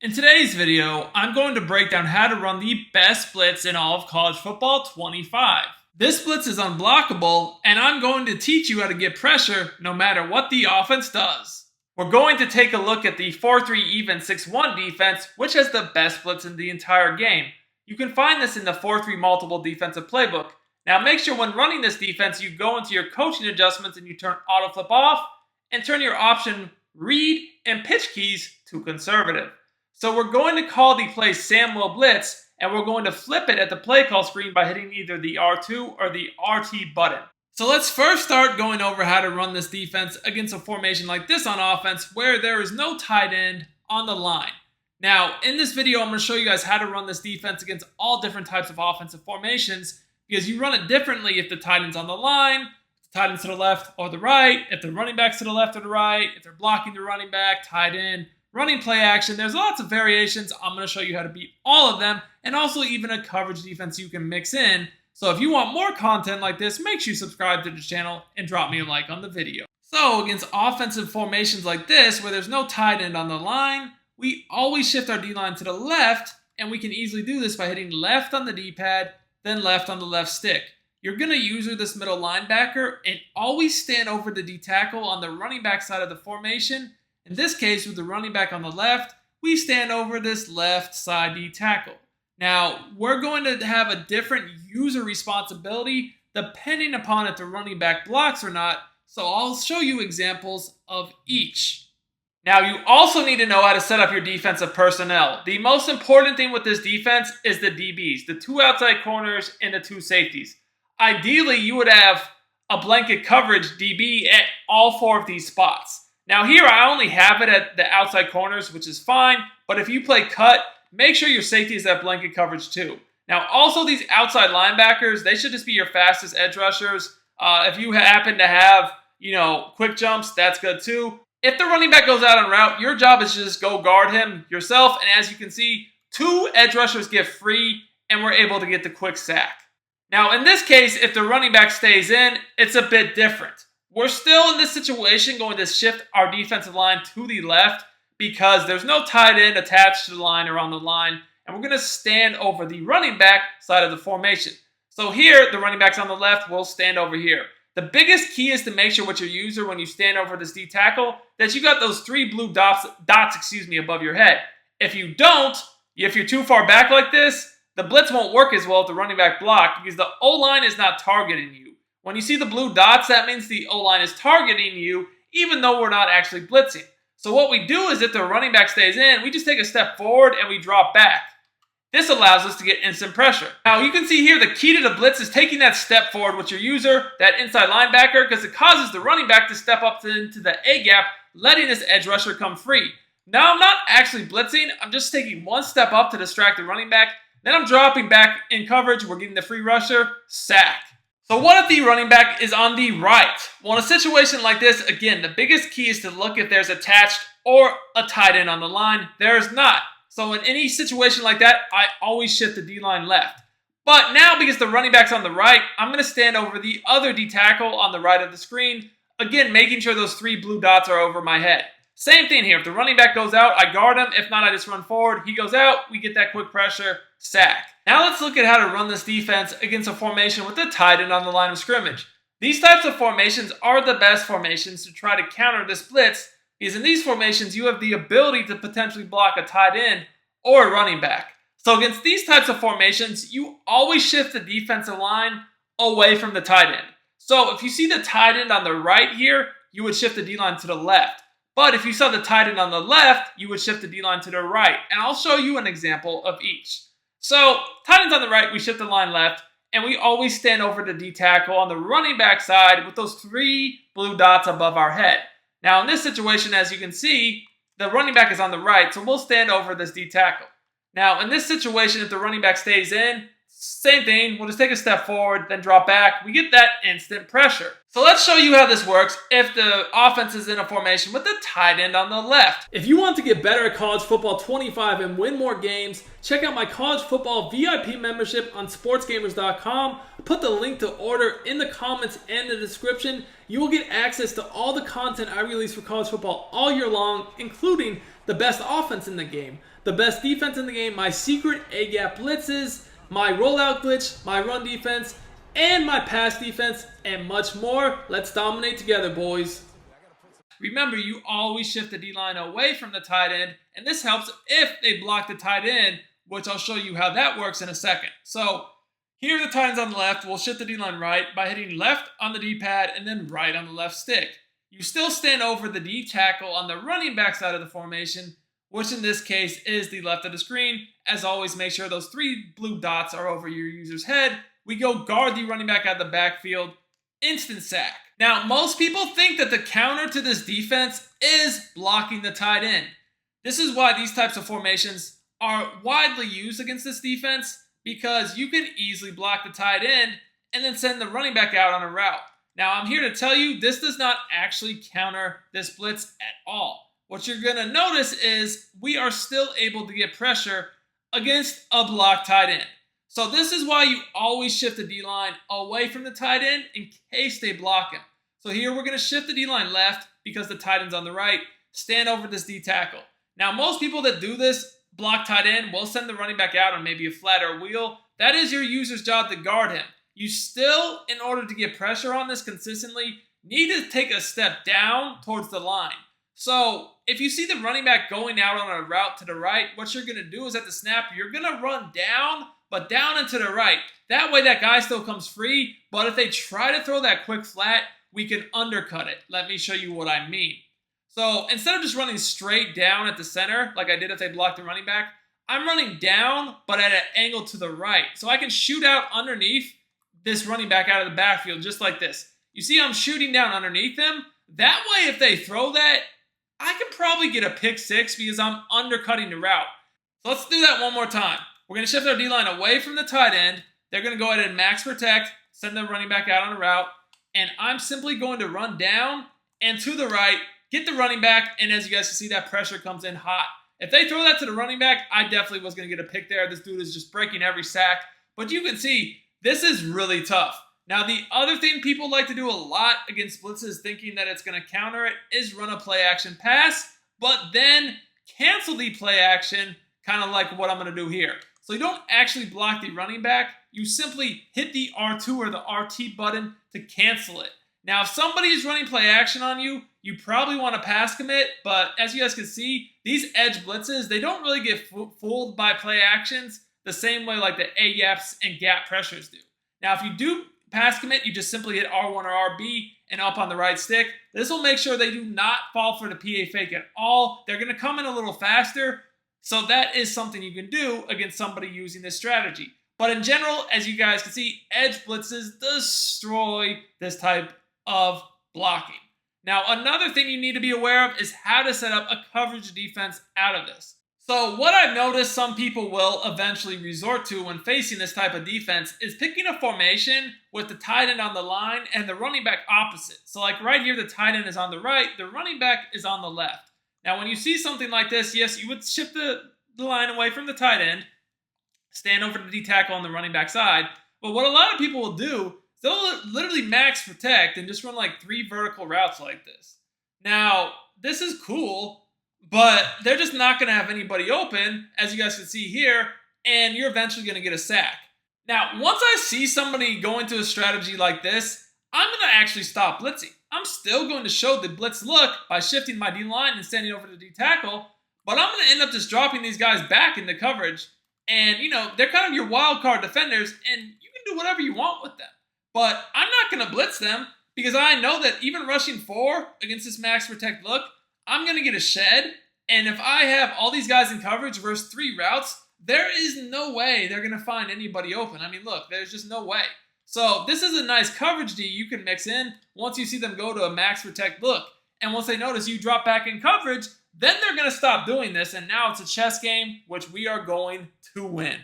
In today's video, I'm going to break down how to run the best blitz in all of college football 25. This blitz is unblockable, and I'm going to teach you how to get pressure no matter what the offense does. We're going to take a look at the 4-3 even 6-1 defense, which has the best blitz in the entire game. You can find this in the 4-3 multiple defensive playbook. Now make sure when running this defense, you go into your coaching adjustments and you turn auto flip off and turn your option read and pitch keys to conservative. So we're going to call the play Samuel Blitz, and we're going to flip it at the play call screen by hitting either the R2 or the RT button. So let's first start going over how to run this defense against a formation like this on offense where there is no tight end on the line. Now, in this video, I'm going to show you guys how to run this defense against all different types of offensive formations because you run it differently if the tight end's on the line, if the tight end's to the left or the right, if the running back's to the left or the right, if they're blocking the running back, tight end, running play action. There's lots of variations. I'm going to show you how to beat all of them, and also even a coverage defense you can mix in. So if you want more content like this, make sure you subscribe to the channel and drop me a like on the video. So against offensive formations like this, where there's no tight end on the line, we always shift our D-line to the left, and we can easily do this by hitting left on the D-pad, then left on the left stick. You're going to use this middle linebacker and always stand over the D-tackle on the running back side of the formation. In this case, with the running back on the left, we stand over this left side D-tackle. Now, we're going to have a different user responsibility depending upon if the running back blocks or not, so I'll show you examples of each. Now, you also need to know how to set up your defensive personnel. The most important thing with this defense is the DBs, the two outside corners and the two safeties. Ideally, you would have a blanket coverage DB at all four of these spots. Now here, I only have it at the outside corners, which is fine, but if you play cut, make sure your safety is at blanket coverage too. Now also these outside linebackers, they should just be your fastest edge rushers. If you happen to have, quick jumps, that's good too. If the running back goes out on route, your job is to just go guard him yourself, and as you can see, two edge rushers get free, and we're able to get the quick sack. Now in this case, if the running back stays in, it's a bit different. We're still in this situation going to shift our defensive line to the left because there's no tight end attached to the line or on the line, and we're going to stand over the running back side of the formation. So here, the running back's on the left, we'll stand over here. The biggest key is to make sure with your user when you stand over this D-tackle that you got those three blue dots above your head. If you don't, if you're too far back like this, the blitz won't work as well if the running back blocked because the O-line is not targeting you. When you see the blue dots, that means the O-line is targeting you, even though we're not actually blitzing. So what we do is if the running back stays in, we just take a step forward and we drop back. This allows us to get instant pressure. Now you can see here the key to the blitz is taking that step forward with your user, that inside linebacker, because it causes the running back to step up into the A-gap, letting this edge rusher come free. Now I'm not actually blitzing, I'm just taking one step up to distract the running back, then I'm dropping back in coverage, we're getting the free rusher, sack. So what if the running back is on the right? Well, in a situation like this, again, the biggest key is to look if there's attached or a tight end on the line. There's not. So in any situation like that, I always shift the D-line left. But now, because the running back's on the right, I'm going to stand over the other D-tackle on the right of the screen. Again, making sure those three blue dots are over my head. Same thing here. If the running back goes out, I guard him. If not, I just run forward. He goes out. We get that quick pressure. Sack. Now let's look at how to run this defense against a formation with a tight end on the line of scrimmage. These types of formations are the best formations to try to counter this blitz because in these formations you have the ability to potentially block a tight end or a running back. So against these types of formations, you always shift the defensive line away from the tight end. So if you see the tight end on the right here, you would shift the D-line to the left. But if you saw the tight end on the left, you would shift the D-line to the right. And I'll show you an example of each. So, tight ends on the right, we shift the line left, and we always stand over the D-tackle on the running back side with those three blue dots above our head. Now, in this situation, as you can see, the running back is on the right, so we'll stand over this D-tackle. Now, in this situation, if the running back stays in, same thing, we'll just take a step forward, then drop back. We get that instant pressure. So let's show you how this works if the offense is in a formation with the tight end on the left. If you want to get better at college football 25 and win more games, check out my college football VIP membership on Sportsgamerz.com. I'll put the link to order in the comments and the description. You will get access to all the content I release for college football all year long, including the best offense in the game, the best defense in the game, my secret A-gap blitzes, my rollout glitch, my run defense, and my pass defense, and much more. Let's dominate together, boys. Remember, you always shift the D-line away from the tight end, and this helps if they block the tight end, which I'll show you how that works in a second. So here are the tight ends on the left. We'll shift the D-line right by hitting left on the D-pad and then right on the left stick. You still stand over the D tackle on the running back side of the formation, which in this case is the left of the screen. As always, make sure those 3 blue dots are over your user's head. We go guard the running back out of the backfield. Instant sack. Now, most people think that the counter to this defense is blocking the tight end. This is why these types of formations are widely used against this defense, because you can easily block the tight end and then send the running back out on a route. Now, I'm here to tell you this does not actually counter this blitz at all. What you're going to notice is we are still able to get pressure against a blocked tight end. So this is why you always shift the D-line away from the tight end in case they block him. So here we're going to shift the D-line left because the tight end's on the right. Stand over this D tackle. Now, most people that do this block tight end will send the running back out on maybe a flat or a wheel. That is your user's job to guard him. You still, in order to get pressure on this consistently, need to take a step down towards the line. So if you see the running back going out on a route to the right, what you're going to do is at the snap, you're going to run down, but down and to the right. That way that guy still comes free, but if they try to throw that quick flat, we can undercut it. Let me show you what I mean. So instead of just running straight down at the center, like I did if they blocked the running back, I'm running down, but at an angle to the right. So I can shoot out underneath this running back out of the backfield, just like this. You see I'm shooting down underneath them? That way, if they throw that, I can probably get a pick six because I'm undercutting the route. So let's do that one more time. We're going to shift our D-line away from the tight end. They're going to go ahead and max protect, send the running back out on a route, and I'm simply going to run down and to the right, get the running back, and as you guys can see, that pressure comes in hot. If they throw that to the running back, I definitely was going to get a pick there. This dude is just breaking every sack. But you can see, this is really tough. Now, the other thing people like to do a lot against blitzes, thinking that it's going to counter it, is run a play-action pass, but then cancel the play-action, kind of like what I'm going to do here. So you don't actually block the running back. You simply hit the R2 or the RT button to cancel it. Now, if somebody is running play-action on you, you probably want to pass commit, but as you guys can see, these edge blitzes, they don't really get fooled by play-actions the same way like the A-gaps and gap pressures do. Now, if you do pass commit, you just simply hit R1 or RB and up on the right stick. This will make sure they do not fall for the PA fake at all. They're going to come in a little faster, so that is something you can do against somebody using this strategy. But in general, as you guys can see, edge blitzes destroy this type of blocking. Now, another thing you need to be aware of is how to set up a coverage defense out of this. So what I've noticed some people will eventually resort to when facing this type of defense is picking a formation with the tight end on the line and the running back opposite. So like right here, the tight end is on the right, the running back is on the left. Now, when you see something like this, yes, you would shift the line away from the tight end, stand over the D tackle on the running back side. But what a lot of people will do, they'll literally max protect and just run like 3 vertical routes like this. Now, this is cool, but they're just not going to have anybody open, as you guys can see here, and you're eventually going to get a sack. Now, once I see somebody go into a strategy like this, I'm going to actually stop blitzing. I'm still going to show the blitz look by shifting my D-line and standing over the D tackle, but I'm going to end up just dropping these guys back into coverage. And, you know, they're kind of your wild card defenders, and you can do whatever you want with them. But I'm not going to blitz them because I know that even rushing 4 against this max protect look, I'm going to get a shed. And if I have all these guys in coverage versus 3 routes, there is no way they're going to find anybody open. I mean, look, there's just no way. So this is a nice coverage D you can mix in once you see them go to a max protect look. And once they notice you drop back in coverage, then they're going to stop doing this. And now it's a chess game, which we are going to win.